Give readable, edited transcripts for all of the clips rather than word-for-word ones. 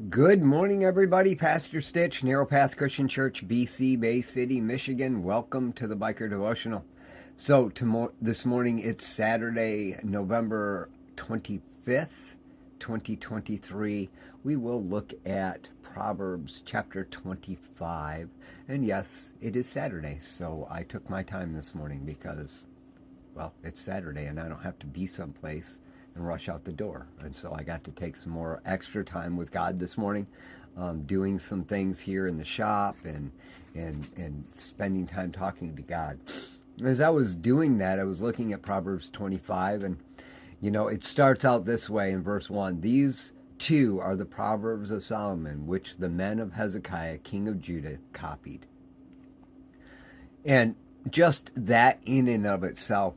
Good morning, everybody. Pastor Stitch, Narrow Path Christian Church, BC, Bay City, Michigan. Welcome to the Biker Devotional. So, this morning, it's Saturday, November 25th, 2023. We will look at Proverbs chapter 25. And yes, it is Saturday, so I took my time this morning because, well, it's Saturday and I don't have to be someplace and rush out the door. And so I got to take some more extra time with God this morning, doing some things here in the shop and spending time talking to God. As I was doing that, I was looking at Proverbs 25, and it starts out this way in verse 1. These two are the Proverbs of Solomon, which the men of Hezekiah, king of Judah, copied. And just that in and of itself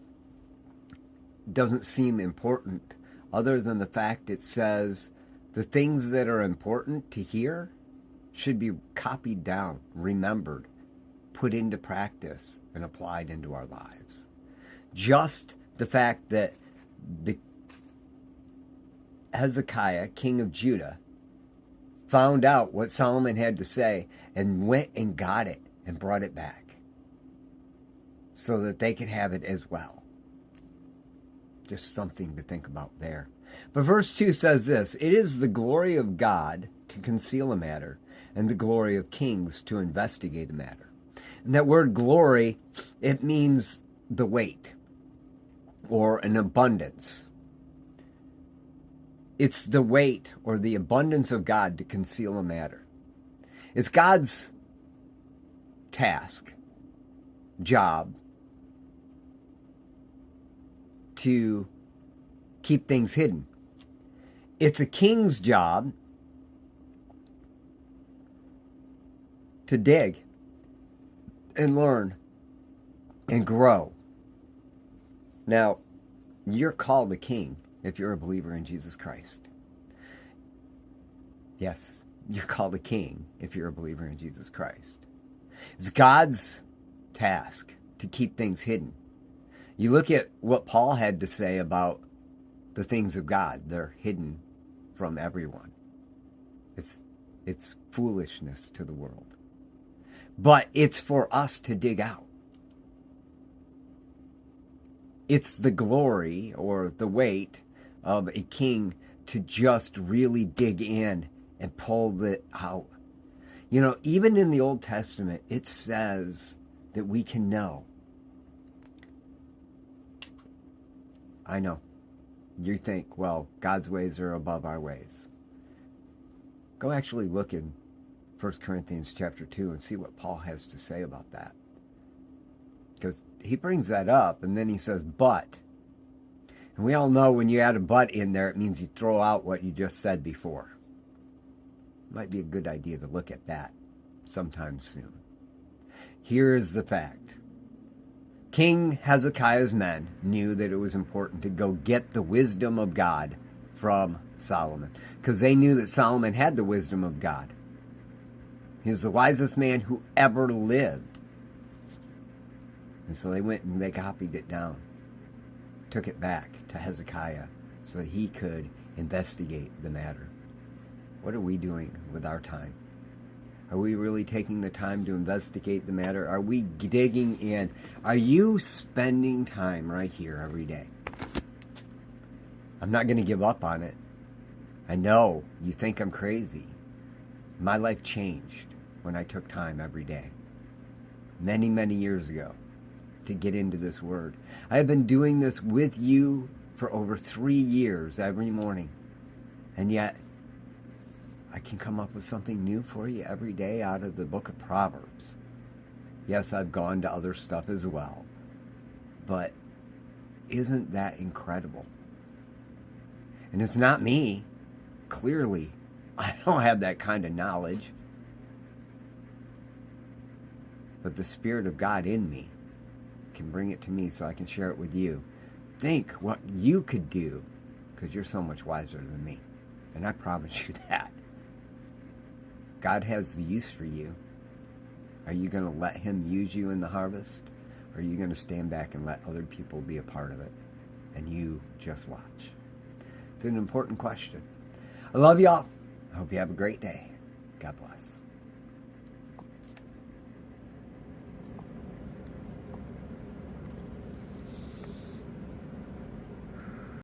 doesn't seem important, other than the fact it says the things that are important to hear should be copied down, remembered, put into practice, and applied into our lives. Just the fact that the Hezekiah, king of Judah, found out what Solomon had to say and went and got it and brought it back so that they could have it as well. Just something to think about there. But verse 2 says this: it is the glory of God to conceal a matter, and the glory of kings to investigate a matter. And that word glory, it means the weight or an abundance. It's the weight or the abundance of God to conceal a matter. It's God's task, job, to keep things hidden. It's a king's job to dig and learn and grow. Now, you're called a king if you're a believer in Jesus Christ. Yes, you're called a king if you're a believer in Jesus Christ. It's God's task to keep things hidden. You look at what Paul had to say about the things of God. They're hidden from everyone. It's foolishness to the world. But it's for us to dig out. It's the glory or the weight of a king to just really dig in and pull it out. Even in the Old Testament, it says that we can know. I know. You think, well, God's ways are above our ways. Go actually look in 1 Corinthians chapter 2 and see what Paul has to say about that. Because he brings that up and then he says, but. And we all know when you add a but in there, it means you throw out what you just said before. Might be a good idea to look at that sometime soon. Here is the fact. King Hezekiah's men knew that it was important to go get the wisdom of God from Solomon, because they knew that Solomon had the wisdom of God. He was the wisest man who ever lived. And so they went and they copied it down, took it back to Hezekiah so that he could investigate the matter. What are we doing with our time? Are we really taking the time to investigate the matter? Are we digging in? Are you spending time right here every day? I'm not going to give up on it. I know you think I'm crazy. My life changed when I took time every day, many, many years ago, to get into this word. I have been doing this with you for over 3 years every morning, and yet I can come up with something new for you every day out of the book of Proverbs. Yes, I've gone to other stuff as well. But isn't that incredible? And it's not me. Clearly, I don't have that kind of knowledge. But the Spirit of God in me can bring it to me so I can share it with you. Think what you could do, because you're so much wiser than me. And I promise you that. God has the use for you. Are you going to let him use you in the harvest? Or are you going to stand back and let other people be a part of it? And you just watch. It's an important question. I love y'all. I hope you have a great day. God bless.